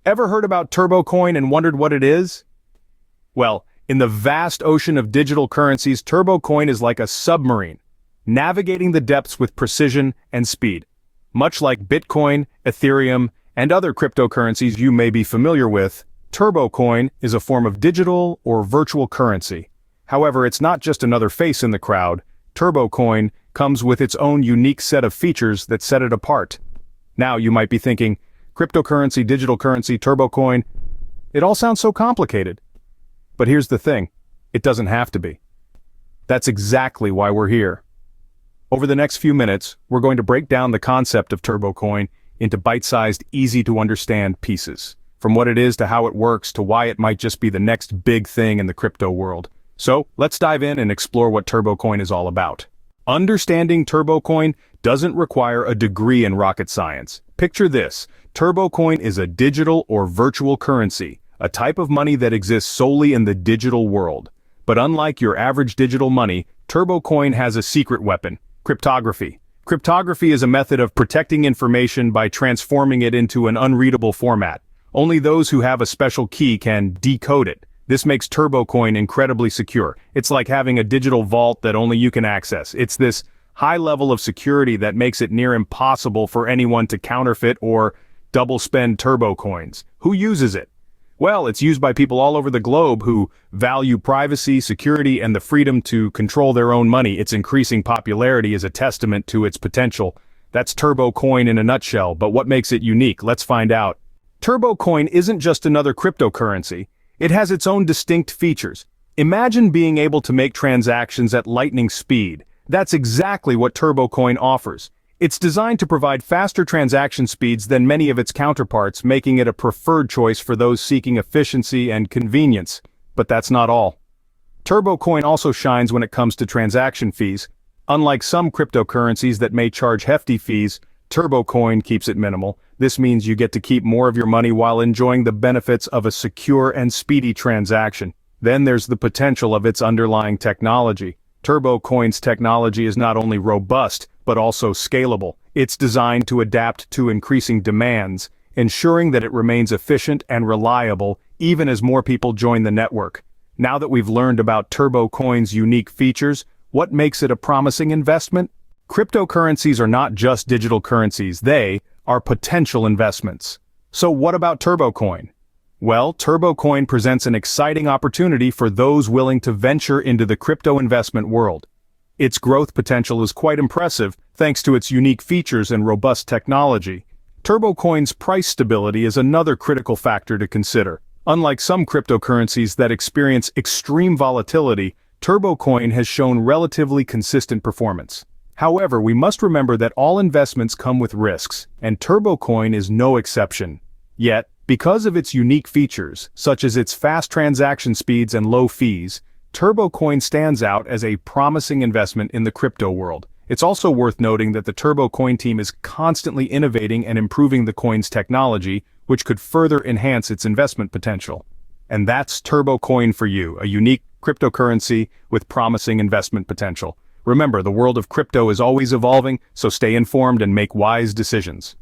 Ever heard about TurboCoin and wondered what it is? Well, in the vast ocean of digital currencies, TurboCoin is like a submarine, navigating the depths with precision and speed. Much like Bitcoin, Ethereum, and other cryptocurrencies you may be familiar with, TurboCoin is a form of digital or virtual currency. However, it's not just another face in the crowd. TurboCoin comes with its own unique set of features that set it apart. Now you might be thinking, cryptocurrency, digital currency, TurboCoin, it all sounds so complicated. But here's the thing, it doesn't have to be. That's exactly why we're here. Over the next few minutes, we're going to break down the concept of TurboCoin into bite-sized, easy-to-understand pieces. From what it is to how it works to why it might just be the next big thing in the crypto world. So, let's dive in and explore what TurboCoin is all about. Understanding TurboCoin doesn't require a degree in rocket science. Picture this, TurboCoin is a digital or virtual currency, a type of money that exists solely in the digital world. But unlike your average digital money, TurboCoin has a secret weapon, cryptography. Cryptography is a method of protecting information by transforming it into an unreadable format. Only those who have a special key can decode it. This makes TurboCoin incredibly secure. It's like having a digital vault that only you can access. It's this high level of security that makes it near impossible for anyone to counterfeit or double-spend TurboCoins. Who uses it? Well, it's used by people all over the globe who value privacy, security, and the freedom to control their own money. Its increasing popularity is a testament to its potential. That's TurboCoin in a nutshell, but what makes it unique? Let's find out. TurboCoin isn't just another cryptocurrency. It has its own distinct features. Imagine being able to make transactions at lightning speed. That's exactly what TurboCoin offers. It's designed to provide faster transaction speeds than many of its counterparts, making it a preferred choice for those seeking efficiency and convenience. But that's not all. TurboCoin also shines when it comes to transaction fees. Unlike some cryptocurrencies that may charge hefty fees, TurboCoin keeps it minimal. This means you get to keep more of your money while enjoying the benefits of a secure and speedy transaction. Then there's the potential of its underlying technology. TurboCoin's technology is not only robust, but also scalable. It's designed to adapt to increasing demands, ensuring that it remains efficient and reliable even as more people join the network. Now that we've learned about TurboCoin's unique features, what makes it a promising investment? Cryptocurrencies are not just digital currencies, they are potential investments. So what about TurboCoin? Well, TurboCoin presents an exciting opportunity for those willing to venture into the crypto investment world. Its growth potential is quite impressive thanks to its unique features and robust technology. TurboCoin's price stability is another critical factor to consider. Unlike some cryptocurrencies that experience extreme volatility, TurboCoin has shown relatively consistent performance. However, we must remember that all investments come with risks, and TurboCoin is no exception. Yet, because of its unique features, such as its fast transaction speeds and low fees, TurboCoin stands out as a promising investment in the crypto world. It's also worth noting that the TurboCoin team is constantly innovating and improving the coin's technology, which could further enhance its investment potential. And that's TurboCoin for you, a unique cryptocurrency with promising investment potential. Remember, the world of crypto is always evolving, so stay informed and make wise decisions.